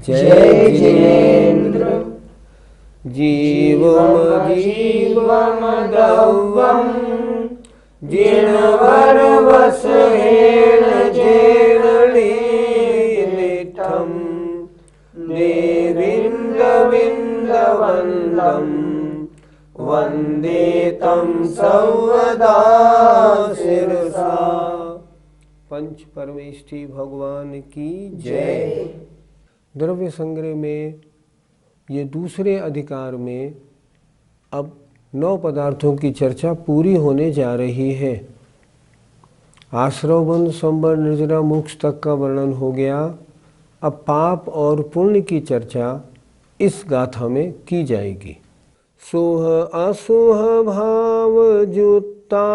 जय जिनेन्द्र। जीवम जीवम द्रव्यम जिणवर वसहेण जेणलीलिठम देविंद विंदवंदम वंदे तम सर्वदा शिरसा। पंच परमेष्ठी भगवान की जय। द्रव्य संग्रह में ये दूसरे अधिकार में अब 9 पदार्थों की चर्चा पूरी होने जा रही है। आश्रव बंध संबर निर्जरा मोक्ष तक का वर्णन हो गया। अब पाप और पुण्य की चर्चा इस गाथा में की जाएगी। सोह असोह भाव जुत्ता,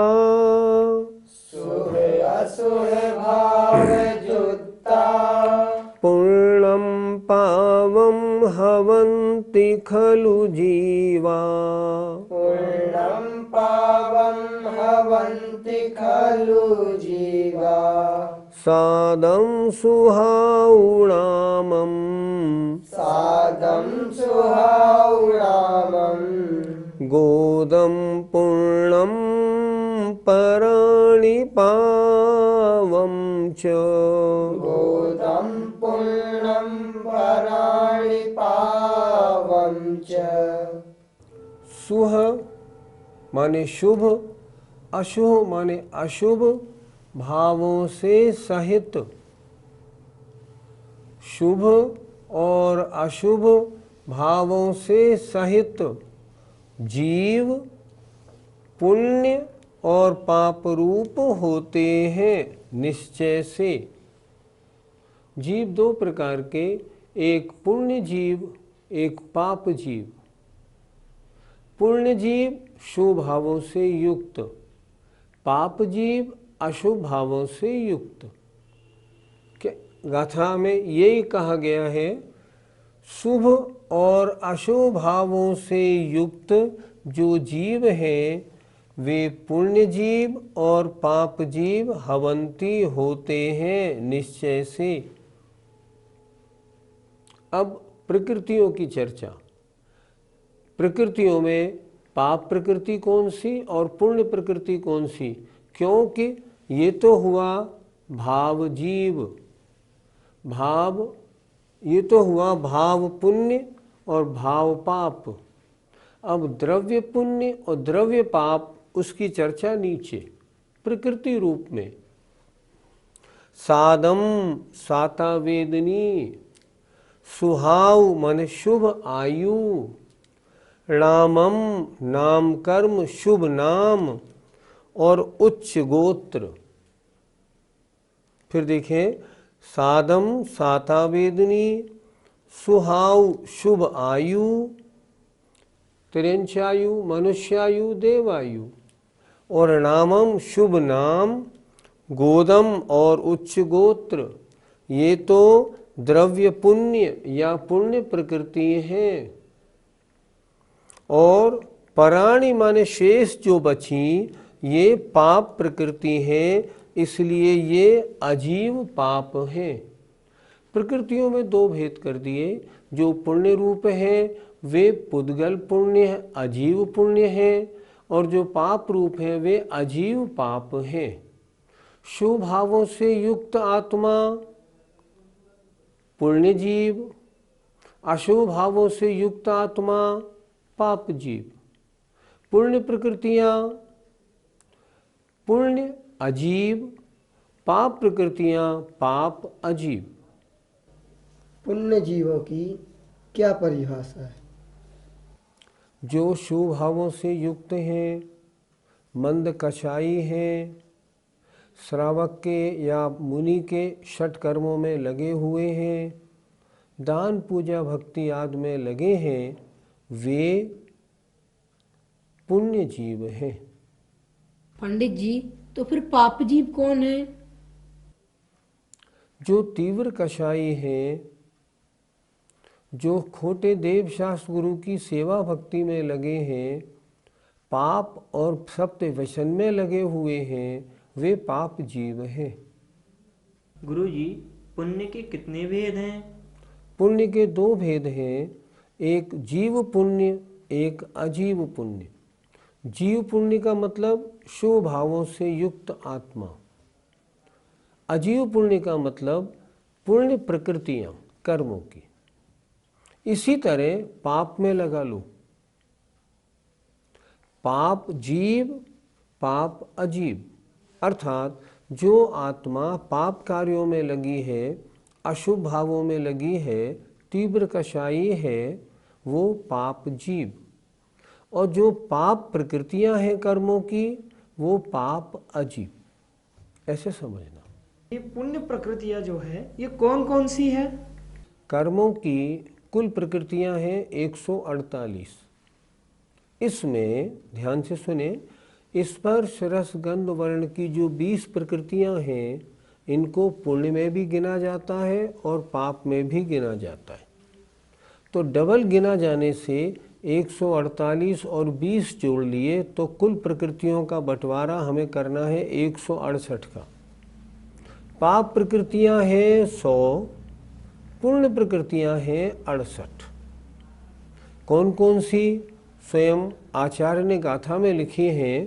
सोह असोह भाव जुत्ता, पूर्णं पावं हवन्ति खलु जीवा, पूर्णं पावं हवन्ति खलु जीवा, सादं सुहाउणामम्, सादं सुहाउणामम्, गोदं पूर्णं पराणि पावं च, गोदं पूर्णं पराणि पावं च। सुह माने शुभ, अशुभ माने अशुभ भावों से सहित, शुभ और अशुभ भावों से सहित जीव पुण्य और पाप रूप होते हैं निश्चय से। जीव 2 प्रकार के, एक पुण्य जीव, एक पाप जीव। पुण्य जीव शुभ भावों से युक्त, पाप जीव अशुभ भावों से युक्त। गाथा में यही कहा गया है, शुभ और अशुभ भावों से युक्त जो जीव हैं वे पुण्य जीव और पाप जीव हवंती होते हैं निश्चय से। अब प्रकृतियों की चर्चा। प्रकृतियों में पाप प्रकृति कौन सी और पुण्य प्रकृति कौन सी? क्योंकि ये तो हुआ भाव जीव, भाव ये तो हुआ भाव पुण्य और भाव पाप। अब द्रव्य पुण्य और द्रव्य पाप उसकी चर्चा नीचे प्रकृति रूप में। सादम साता वेदनी, सुहाव मन शुभ आयु, रामम नाम कर्म शुभ नाम और उच्च गोत्र। फिर देखें, सादम साता वेदनी, सुहाव शुभ आयु, तिरंचायु मनुष्यायु देवायु, और नामम शुभ नाम, गोदम और उच्च गोत्र। ये तो द्रव्य पुण्य या पुण्य प्रकृति हैं। और पराणी माने शेष जो बची ये पाप प्रकृति हैं, इसलिए ये अजीव पाप हैं। प्रकृतियों में 2 भेद कर दिए। जो पुण्य रूप है वे पुद्गल पुण्य अजीव पुण्य हैं, और जो पाप रूप है वे अजीव पाप हैं। शुभ भावों से युक्त आत्मा पुण्य जीव, अशुभ भावों से युक्त आत्मा पाप जीव। पुण्य प्रकृतियां पुण्य अजीव, पाप प्रकृतियां पाप अजीव। पुण्य जीवों की क्या परिभाषा है? जो शुभ भावों से युक्त हैं, मंद कषाई हैं, श्रावक के या मुनि के षट कर्मों में लगे हुए हैं, दान पूजा भक्ति आदि में लगे हैं, वे पुण्य जीव हैं। पंडित जी, तो फिर पाप जीव कौन है? जो तीव्र कषाई हैं, जो खोटे देव शास्त्र गुरु की सेवा भक्ति में लगे हैं, पाप और सत्य व्यसन में लगे हुए हैं, वे पाप जीव हैं। गुरुजी, पुण्य के कितने भेद हैं? पुण्य के दो भेद हैं, एक जीव पुण्य, एक अजीव पुण्य। जीव पुण्य का मतलब शुभ भावों से युक्त आत्मा। अजीव पुण्य का मतलब पुण्य प्रकृतियां, कर्मों की। इसी तरह पाप में लगा लो, पाप जीव, पाप अजीव। अर्थात जो आत्मा पाप कार्यों में लगी है, अशुभ भावों में लगी है, तीव्र कषायी है, वो पाप जीव। और जो पाप प्रकृतियां हैं कर्मों की, वो पाप अजीव। ऐसे समझना। ये पुण्य प्रकृतियां जो है ये कौन कौन सी है? कर्मों की कुल प्रकृतियां हैं 148। इसमें ध्यान से सुने, स्पर्श रस गंध वर्ण की जो 20 प्रकृतियां हैं, इनको पुण्य में भी गिना जाता है और पाप में भी गिना जाता है। तो डबल गिना जाने से 148 और 20 जोड़ लिए तो कुल प्रकृतियों का बंटवारा हमें करना है 168 का। पाप प्रकृतियां हैं 100, पुण्य प्रकृतियां हैं 68। कौन कौन सी? स्वयं आचार्य ने गाथा में लिखी हैं।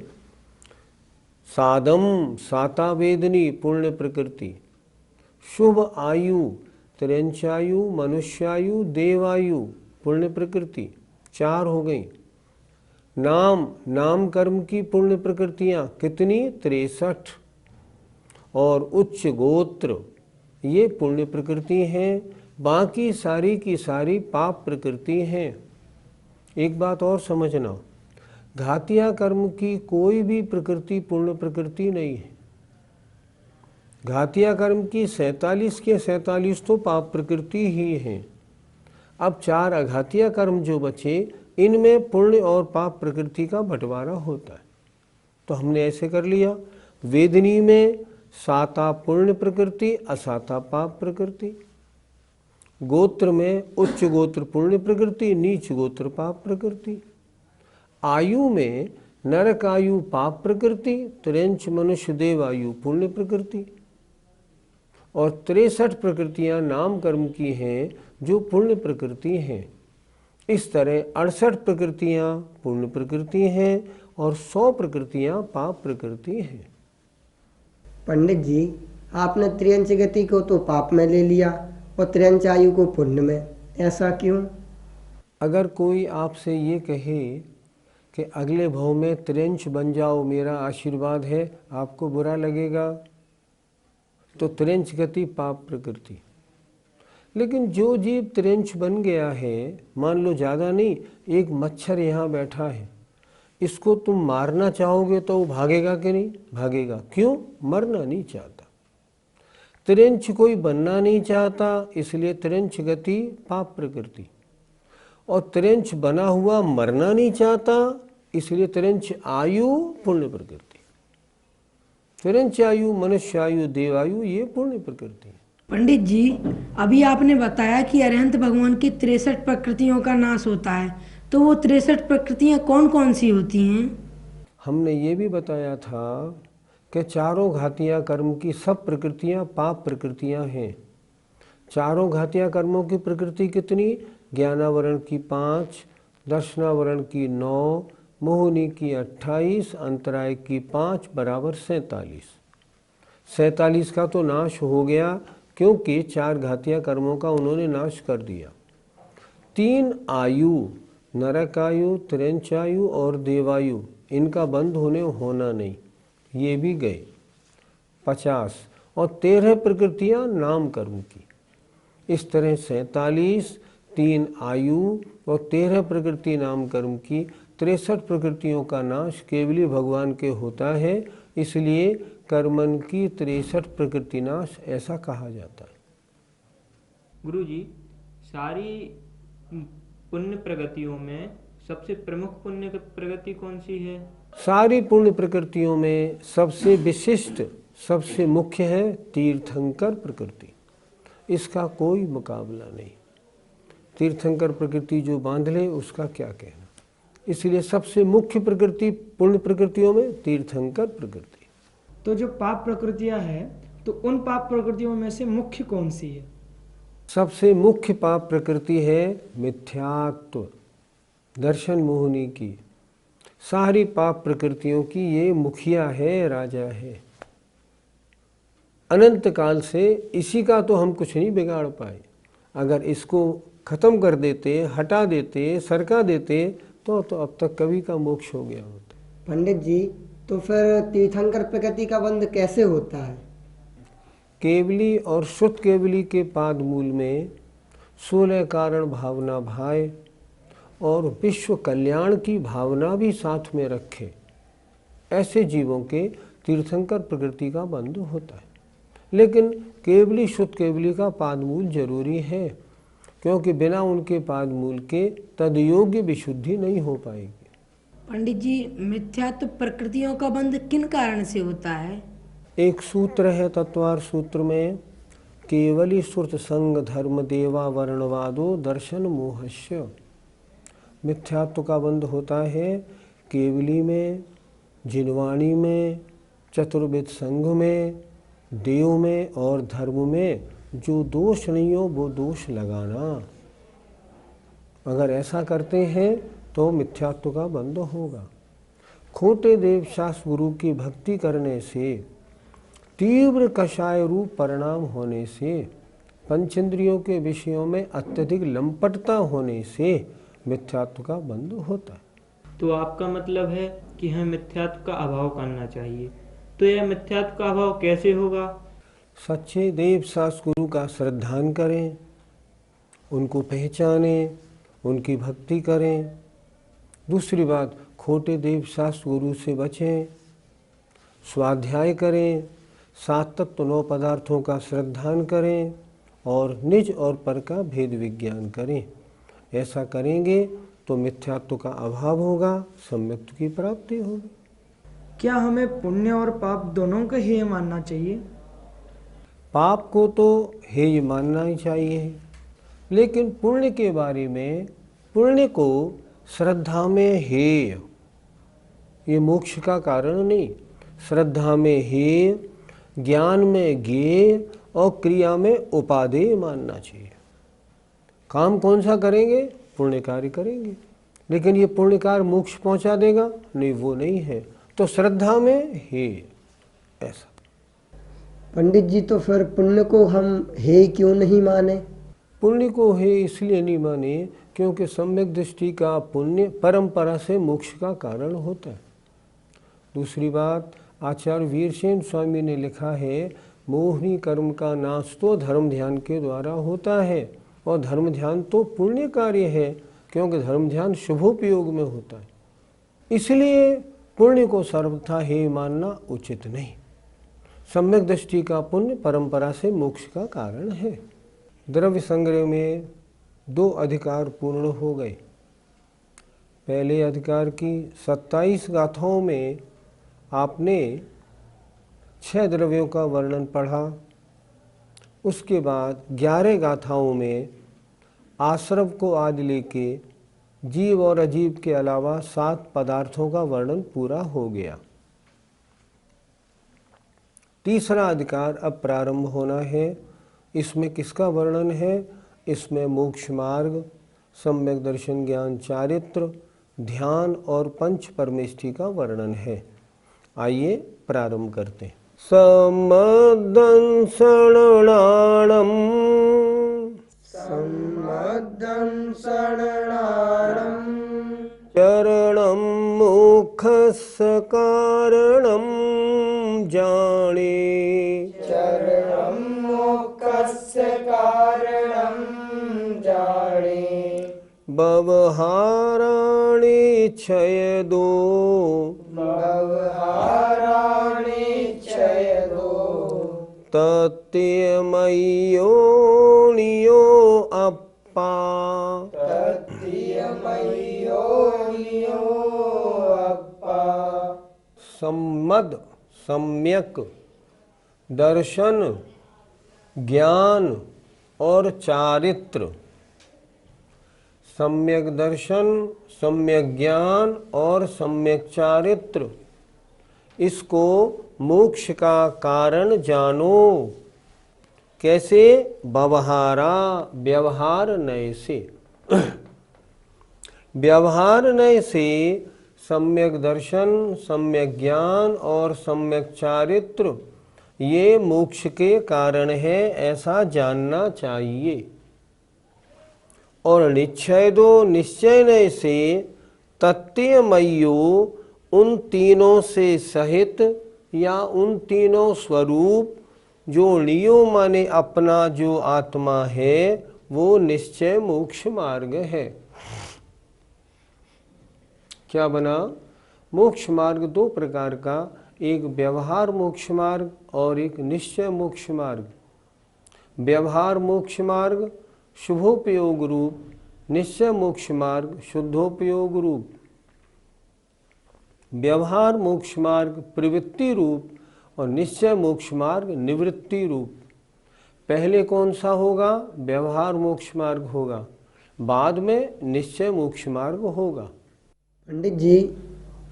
सादम साता वेदनी पुण्य प्रकृति, शुभ आयु त्र्यंचायु मनुष्यायु देवायु पुण्य प्रकृति, 4 हो गई। नाम कर्म की पुण्य प्रकृतियां कितनी? 63। और उच्च गोत्र ये पुण्य प्रकृति हैं, बाकी सारी की सारी पाप प्रकृति हैं। एक बात और समझना, घातिया कर्म की कोई भी प्रकृति पुण्य प्रकृति नहीं है। घातिया कर्म की 47 के 47 तो पाप प्रकृति ही हैं। अब 4 अघातिया कर्म जो बचे, इनमें पुण्य और पाप प्रकृति का बंटवारा होता है। तो हमने ऐसे कर लिया, वेदनी में साता पुण्य प्रकृति, असाता पाप प्रकृति। गोत्र में उच्च गोत्र पुण्य प्रकृति, नीच गोत्र पाप प्रकृति। आयु में नरक आयु पाप प्रकृति, त्र्यंच मनुष्य देव आयु पुण्य प्रकृति। और 63 प्रकृतियां नाम कर्म की हैं जो पुण्य प्रकृति हैं। इस तरह 68 प्रकृतियां पुण्य प्रकृति हैं और 100 प्रकृतियां पाप प्रकृति हैं। पंडित जी, आपने त्रियंच गति को तो पाप में ले लिया और त्रियंच आयु को पुण्य में, ऐसा क्यों? अगर कोई आपसे ये कहे कि अगले भाव में त्रियंच बन जाओ, मेरा आशीर्वाद है, आपको बुरा लगेगा? तो त्रियंच गति पाप प्रकृति। लेकिन जो जीव त्रियंच बन गया है, मान लो ज़्यादा नहीं, एक मच्छर यहाँ बैठा है, इसको तुम मारना चाहोगे तो वो भागेगा कि नहीं? भागेगा। क्यों? मरना नहीं चाहता। त्रियंच कोई बनना नहीं चाहता, इसलिए त्रियंच गति पाप प्रकृति। और त्रियंच बना हुआ मरना नहीं चाहता, इसलिए त्रियंच आयु पुण्य प्रकृति। त्रियंच आयु मनुष्यायु देवायु ये पुण्य प्रकृति। पंडित जी, अभी आपने बताया कि अरिहंत भगवान की 63 प्रकृतियों का नाश होता है, तो वो 63 प्रकृतियां कौन कौन सी होती हैं? हमने ये भी बताया था कि चारों घातिया कर्म की सब प्रकृतियां पाप प्रकृतियां हैं। चारों घातिया कर्मों की प्रकृति कितनी? ज्ञानावरण की 5, दर्शनावरण की 9, मोहिनी की 28, अंतराय की 5 बराबर 47। 47 का तो नाश हो गया, क्योंकि 4 घातिया कर्मों का उन्होंने नाश कर दिया। 3 आयु, नरकायु, त्रियंचायु और देवायु, इनका बंद होना नहीं, ये भी गए 50। और 13 प्रकृतियां नाम कर्म की। इस तरह 47, 3 आयु और 13 प्रकृति नाम कर्म की 63 प्रकृतियों का नाश केवली भगवान के होता है, इसलिए कर्मन की 63 प्रकृति नाश ऐसा कहा जाता है। गुरुजी, सारी पुण्य प्रगतियों में सबसे प्रमुख पुण्य प्रगति कौन सी है? सारी पुण्य प्रकृतियों में सबसे विशिष्ट, सबसे मुख्य है तीर्थंकर प्रकृति। इसका कोई मुकाबला नहीं। तीर्थंकर प्रकृति जो बांध ले उसका क्या कहना। इसलिए सबसे मुख्य प्रकृति पुण्य प्रकृतियों में तीर्थंकर प्रकृति। तो जो पाप प्रकृतियां हैं, तो उन पाप प्रकृतियों में से मुख्य कौन सी है? सबसे मुख्य पाप प्रकृति है मिथ्यात्व, दर्शन मोहनी की। सारी पाप प्रकृतियों की ये मुखिया है, राजा है। अनंत काल से इसी का तो हम कुछ नहीं बिगाड़ पाए। अगर इसको खत्म कर देते, हटा देते, सरका देते तो अब तक कभी का मोक्ष हो गया होता। पंडित जी, तो फिर तीर्थंकर प्रकृति का बंध कैसे होता है? केवली और शुद्ध केवली के पाद मूल में 16 कारण भावना भाए और विश्व कल्याण की भावना भी साथ में रखे, ऐसे जीवों के तीर्थंकर प्रकृति का बंध होता है। लेकिन केवली शुद्ध केवली का पादमूल जरूरी है, क्योंकि बिना उनके पादमूल के तदयोग्य विशुद्धि नहीं हो पाएगी। पंडित जी, मिथ्यात्व प्रकृतियों का बंध किन कारण से होता है? एक सूत्र है तत्वार सूत्र में, केवली श्रुत संग धर्म देवा वर्णवादो दर्शन मोहस्य। मिथ्यात्व का बंध होता है केवली में, जिनवाणी में, चतुर्विद संघ में, देव में और धर्म में जो दोष नहीं हो वो दोष लगाना। अगर ऐसा करते हैं तो मिथ्यात्व का बंध होगा। खोटे देव शास्त्र गुरु की भक्ति करने से, तीव्र कषाय रूप परिणाम होने से, पंचेंद्रियों के विषयों में अत्यधिक लंपटता होने से मिथ्यात्व का बंध होता है। तो आपका मतलब है कि हमें मिथ्यात्व का अभाव करना चाहिए। तो यह मिथ्यात्व का अभाव कैसे होगा? सच्चे देव शास्त्र गुरु का श्रद्धान करें, उनको पहचानें, उनकी भक्ति करें। दूसरी बात, खोटे देव शास्त्र गुरु से बचें, स्वाध्याय करें, 7 तत्व 9 पदार्थों का श्रद्धान करें और निज और पर का भेद विज्ञान करें। ऐसा करेंगे तो मिथ्यात्व का अभाव होगा, सम्यक्त्व की प्राप्ति होगी। क्या हमें पुण्य और पाप दोनों को हेय मानना चाहिए? पाप को तो हेय मानना ही चाहिए, लेकिन पुण्य के बारे में, पुण्य को श्रद्धा में हेय, ये मोक्ष का कारण नहीं। श्रद्धा में हेय, ज्ञान में ज्ञेय और क्रिया में उपादेय मानना चाहिए। काम कौन सा करेंगे? पुण्य कार्य करेंगे, लेकिन ये पुण्य कार्य मोक्ष पहुंचा देगा? नहीं, वो नहीं है। तो श्रद्धा में हेय, ऐसा। पंडित जी, तो फिर पुण्य को हम हेय क्यों नहीं माने? पुण्य को हेय इसलिए नहीं माने क्योंकि सम्यक दृष्टि का पुण्य परंपरा से मोक्ष का कारण होता है। दूसरी बात, आचार्य वीरसेन स्वामी ने लिखा है, मोहिनी कर्म का नाश तो धर्म ध्यान के द्वारा होता है, और धर्म ध्यान तो पुण्य कार्य है, क्योंकि धर्म ध्यान शुभोपयोग में होता है। इसलिए पुण्य को सर्वथा हेय मानना उचित नहीं। सम्यक दृष्टि का पुण्य परंपरा से मोक्ष का कारण है। द्रव्य संग्रह में 2 अधिकार पूर्ण हो गए। पहले अधिकार की 27 गाथाओं में आपने 6 द्रव्यों का वर्णन पढ़ा। उसके बाद 11 गाथाओं में आश्रव को आदि लेके जीव और अजीव के अलावा 7 पदार्थों का वर्णन पूरा हो गया। तीसरा अधिकार अब प्रारंभ होना है। इसमें किसका वर्णन है? इसमें मोक्ष मार्ग, सम्यक दर्शन, ज्ञान, चारित्र, ध्यान और पंच परमेष्ठि का वर्णन है। आइए प्रारंभ करते हैं। सम्मदं शरणाणं चरणं मोक्षस्य कारणं जाने। चरणं मोक्षस्य कारणं जाने। व्यवहाराणि क्षयदो व्यवहाराणि क्षयदो। तत्यमयोनियो अप्पा। तत्यमयोनियो अप्पा। सम्मद, सम्यक दर्शन, ज्ञान और चारित्र। सम्यक दर्शन, सम्यक ज्ञान और सम्यक चारित्र, इसको मोक्ष का कारण जानो। कैसे? व्यवहारा, व्यवहार नय से। व्यवहार नय से सम्यक दर्शन, सम्यक ज्ञान और सम्यक चारित्र ये मोक्ष के कारण है, ऐसा जानना चाहिए। और निश्चय दो, निश्चय नय से तत्वमयो, उन तीनों से सहित या उन तीनों स्वरूप जो लियो माने अपना जो आत्मा है, वो निश्चय मोक्ष मार्ग है। क्या बना? मोक्ष मार्ग दो प्रकार का, एक व्यवहार मोक्ष मार्ग और एक निश्चय मोक्ष मार्ग। व्यवहार मोक्ष मार्ग शुभोपयोग रूप, निश्चय मोक्ष मार्ग शुद्धोपयोग रूप। व्यवहार मोक्ष मार्ग प्रवृत्ति रूप और निश्चय मोक्ष मार्ग निवृत्ति रूप। पहले कौन सा होगा? व्यवहार मोक्ष मार्ग होगा, बाद में निश्चय मोक्ष मार्ग होगा। पंडित जी,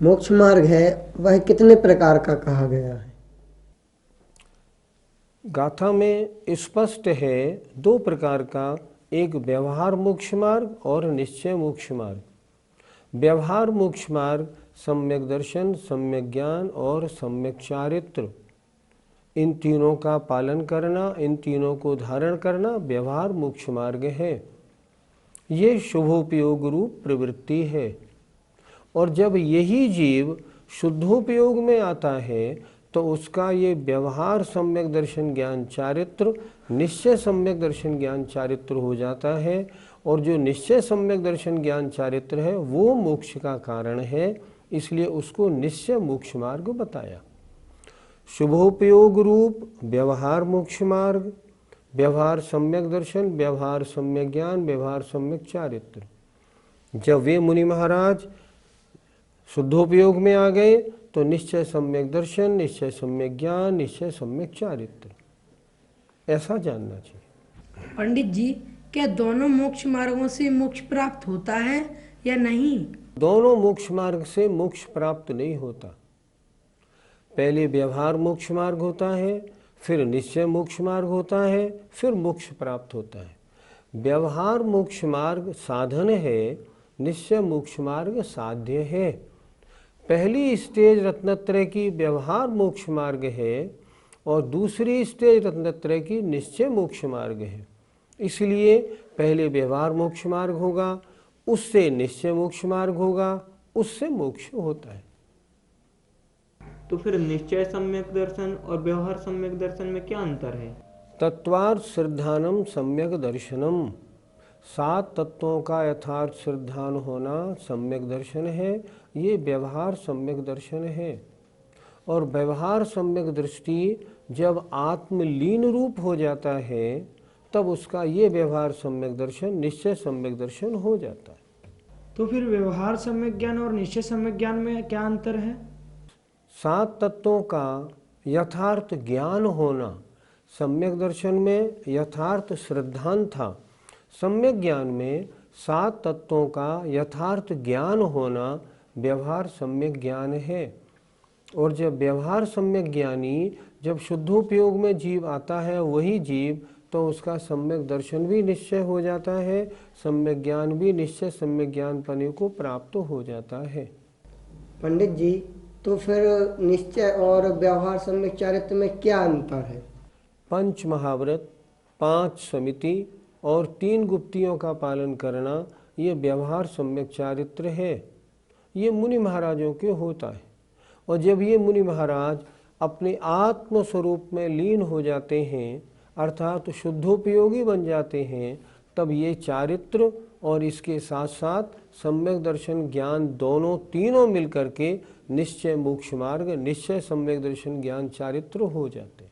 मोक्ष मार्ग है वह कितने प्रकार का कहा गया है? गाथा में स्पष्ट है दो प्रकार का, एक व्यवहार मोक्ष मार्ग और निश्चय मोक्ष मार्ग। व्यवहार मोक्ष मार्ग सम्यक दर्शन, सम्यक ज्ञान और सम्यक चारित्र, इन तीनों का पालन करना, इन तीनों को धारण करना व्यवहार मोक्ष मार्ग है। ये शुभोपयोग रूप प्रवृत्ति है। और जब यही जीव शुद्धोपयोग में आता है तो उसका ये व्यवहार सम्यक दर्शन ज्ञान चारित्र निश्चय सम्यक दर्शन ज्ञान चारित्र हो जाता है। और जो निश्चय सम्यक दर्शन ज्ञान चारित्र है वो मोक्ष का कारण है, इसलिए उसको निश्चय मोक्ष मार्ग बताया। शुभोपयोग रूप व्यवहार मोक्ष मार्ग, व्यवहार सम्यक दर्शन, व्यवहार सम्यक ज्ञान, व्यवहार सम्यक चारित्र। जब वे मुनि महाराज शुद्धोपयोग में आ गए तो निश्चय सम्यक दर्शन, निश्चय सम्यक ज्ञान, निश्चय सम्यक चारित्र, ऐसा जानना चाहिए। पंडित जी, क्या दोनों मोक्ष मार्गों से मोक्ष प्राप्त होता है या नहीं? दोनों मोक्ष मार्ग से मोक्ष प्राप्त नहीं होता। पहले व्यवहार मोक्ष मार्ग होता है, फिर निश्चय मोक्ष मार्ग होता है, फिर मोक्ष प्राप्त होता है। व्यवहार मोक्ष मार्ग साधन है, निश्चय मोक्ष मार्ग साध्य है। पहली स्टेज रत्नत्रय की व्यवहार मोक्ष मार्ग है और दूसरी स्टेज रत्नत्रय की निश्चय मोक्ष मार्ग है। इसलिए पहले व्यवहार मोक्ष मार्ग होगा, उससे निश्चय मोक्ष मार्ग होगा, उससे मोक्ष होता है। तो फिर निश्चय सम्यक दर्शन और व्यवहार सम्यक दर्शन में क्या अंतर है? तत्वार्थ श्रद्धानम सम्यक दर्शनम, 7 तत्वों का यथार्थ श्रद्धान होना सम्यक दर्शन है, ये व्यवहार सम्यक दर्शन है। और व्यवहार सम्यक दृष्टि जब आत्मलीन रूप हो जाता है तब उसका ये व्यवहार सम्यक दर्शन निश्चय सम्यक दर्शन हो जाता है। तो फिर व्यवहार सम्यक ज्ञान और निश्चय सम्यक ज्ञान में क्या अंतर है? 7 तत्वों का यथार्थ ज्ञान होना सम्यक दर्शन में यथार्थ श्रद्धान था, सम्यक ज्ञान में 7 तत्वों का यथार्थ ज्ञान होना व्यवहार सम्यक ज्ञान है। और जब व्यवहार सम्यक ज्ञानी जब शुद्धोपयोग में जीव आता है, वही जीव तो उसका सम्यक दर्शन भी निश्चय हो जाता है, सम्यक ज्ञान भी निश्चय सम्यक ज्ञान पाने को प्राप्त हो जाता है। पंडित जी, तो फिर निश्चय और व्यवहार सम्यक चारित्र में क्या अंतर है? 5 महाव्रत, 5 समिति और 3 गुप्तियों का पालन करना ये व्यवहार सम्यक चारित्र है। ये मुनि महाराजों के होता है। और जब ये मुनि महाराज अपने आत्म स्वरूप में लीन हो जाते हैं, अर्थात शुद्धोपयोगी बन जाते हैं, तब ये चारित्र और इसके साथ साथ सम्यक दर्शन ज्ञान दोनों तीनों मिलकर के निश्चय मोक्ष मार्ग निश्चय सम्यक दर्शन ज्ञान चारित्र हो जाते हैं।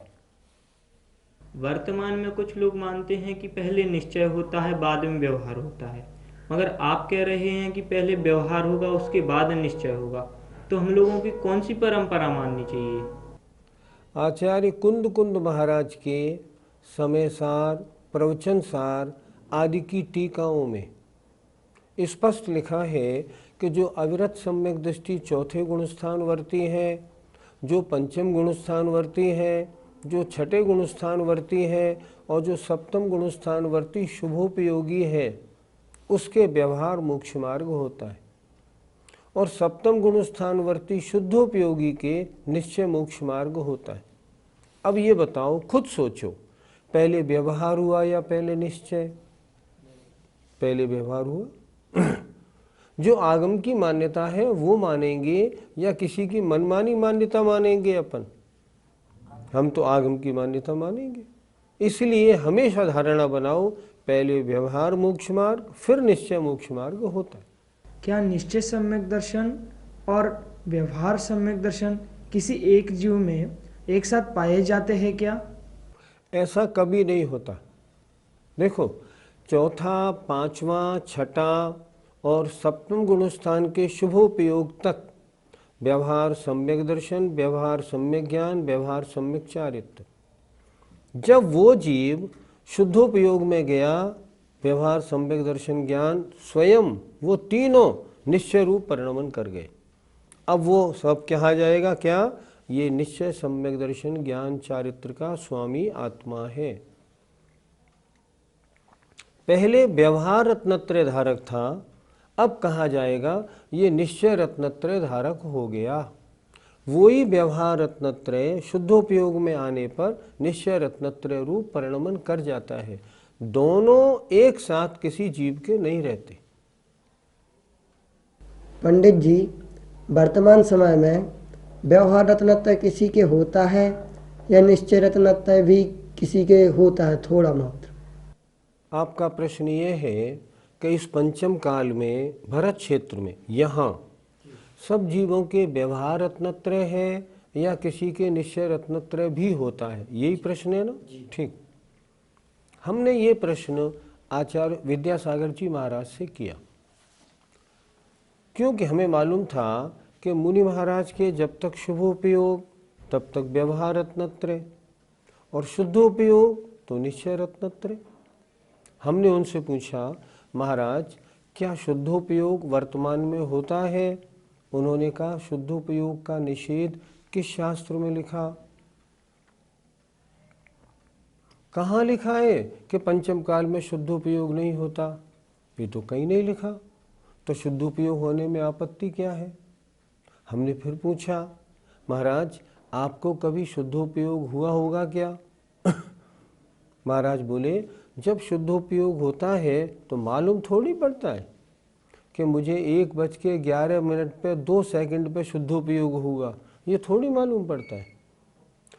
वर्तमान में कुछ लोग मानते हैं कि पहले निश्चय होता है बाद में व्यवहार होता है, मगर आप कह रहे हैं कि पहले व्यवहार होगा उसके बाद निश्चय होगा, तो हम लोगों की कौन सी परंपरा माननी चाहिए? आचार्य कुंद कुंद महाराज के समय सार, प्रवचन सार आदि की टीकाओं में स्पष्ट लिखा है कि जो अविरत सम्यक दृष्टि चौथे गुणस्थान वर्ती है, जो पंचम गुणस्थान वर्ती है, जो छठे गुणस्थानवर्ती है और जो सप्तम गुणस्थानवर्ती शुभोपयोगी है उसके व्यवहार मोक्ष मार्ग होता है, और सप्तम गुणस्थानवर्ती शुद्धोपयोगी के निश्चय मोक्ष मार्ग होता है। अब ये बताओ, खुद सोचो, पहले व्यवहार हुआ या पहले निश्चय? पहले व्यवहार हुआ। जो आगम की मान्यता है वो मानेंगे या किसी की मनमानी मान्यता मानेंगे? अपन हम तो आगम की मान्यता मानेंगे। इसलिए हमेशा धारणा बनाओ, पहले व्यवहार मोक्ष मार्ग फिर निश्चय मोक्ष मार्ग होता है। क्या निश्चय सम्यक दर्शन और व्यवहार सम्यक दर्शन किसी एक जीव में एक साथ पाए जाते हैं क्या? ऐसा कभी नहीं होता। देखो, चौथा, पांचवा, छठा और सप्तम गुणस्थान के शुभोपयोग तक व्यवहार सम्यक दर्शन, व्यवहार सम्यक ज्ञान, व्यवहार सम्यक चारित्र। जब वो जीव शुद्धोपयोग में गया, व्यवहार सम्यक दर्शन ज्ञान स्वयं वो तीनों निश्चय रूप परिणमन कर गए। अब वो सब कहा जाएगा क्या? ये निश्चय सम्यक दर्शन ज्ञान चारित्र का स्वामी आत्मा है। पहले व्यवहार रत्नत्रय धारक था, अब कहा जाएगा ये निश्चय रत्नत्रय धारक हो गया। वही व्यवहार रत्नत्रय शुद्धोपयोग में आने पर निश्चय रत्नत्रय रूप परिणमन कर जाता है। दोनों एक साथ किसी जीव के नहीं रहते। पंडित जी, वर्तमान समय में व्यवहार रत्नत्रय किसी के होता है या निश्चय रत्नत्रय भी किसी के होता है थोड़ा मात्र? आपका प्रश्न ये है कि इस पंचम काल में भरत क्षेत्र में यहाँ सब जीवों के व्यवहार रत्नत्रय है या किसी के निश्चय रत्नत्रय भी होता है, यही प्रश्न है ना? ठीक। हमने ये प्रश्न आचार्य विद्यासागर जी महाराज से किया, क्योंकि हमें मालूम था कि मुनि महाराज के जब तक शुभोपयोग तब तक व्यवहार रत्नत्रय और शुद्धोपयोग तो निश्चय रत्नत्रय। हमने उनसे पूछा, महाराज क्या शुद्धोपयोग वर्तमान में होता है? उन्होंने कहा, शुद्धोपयोग का निषेध किस शास्त्र में लिखा? कहाँ लिखा है कि पंचम काल में शुद्धोपयोग नहीं होता? ये तो कहीं नहीं लिखा। तो शुद्धोपयोग होने में आपत्ति क्या है? हमने फिर पूछा, महाराज आपको कभी शुद्धोपयोग हुआ होगा क्या? महाराज बोले, जब शुद्धोपयोग होता है तो मालूम थोड़ी पड़ता है कि मुझे 1:11 पे 2 सेकंड पे शुद्धोपयोग होगा, ये थोड़ी मालूम पड़ता है।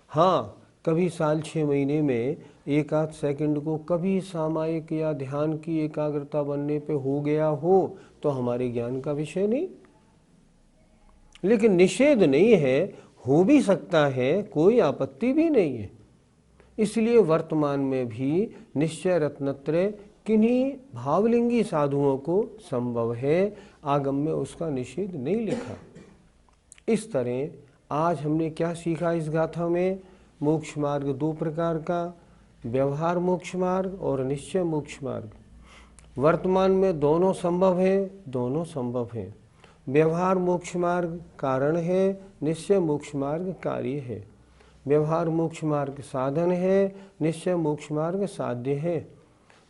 हाँ, कभी साल 6 महीने में 1-8 सेकंड को कभी सामायिक या ध्यान की एकाग्रता बनने पे हो गया हो तो हमारे ज्ञान का विषय नहीं, लेकिन निषेध नहीं है, हो भी सकता है, कोई आपत्ति भी नहीं है। इसलिए वर्तमान में भी निश्चय रत्नत्रय किन्हीं भावलिंगी साधुओं को संभव है, आगम में उसका निषेध नहीं लिखा। इस तरह आज हमने क्या सीखा इस गाथा में? मोक्ष मार्ग 2 प्रकार का, व्यवहार मोक्ष मार्ग और निश्चय मोक्ष मार्ग। वर्तमान में दोनों संभव है, दोनों संभव है। व्यवहार मोक्ष मार्ग कारण है, निश्चय मोक्ष मार्ग कार्य है। व्यवहार मोक्ष मार्ग साधन है, निश्चय मोक्ष मार्ग साध्य है।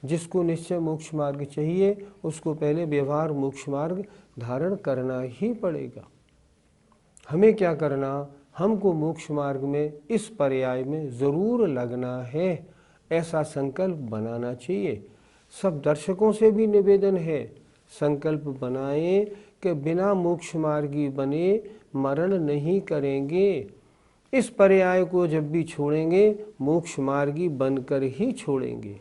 जिसको निश्चय मोक्ष मार्ग चाहिए उसको पहले व्यवहार मोक्ष मार्ग धारण करना ही पड़ेगा। हमें क्या करना? हमको मोक्ष मार्ग में इस पर्याय में ज़रूर लगना है, ऐसा संकल्प बनाना चाहिए। सब दर्शकों से भी निवेदन है, संकल्प बनाएं कि बिना मोक्ष मार्गी बने मरण नहीं करेंगे। इस पर्याय को जब भी छोड़ेंगे मोक्ष मार्गी बनकर ही छोड़ेंगे।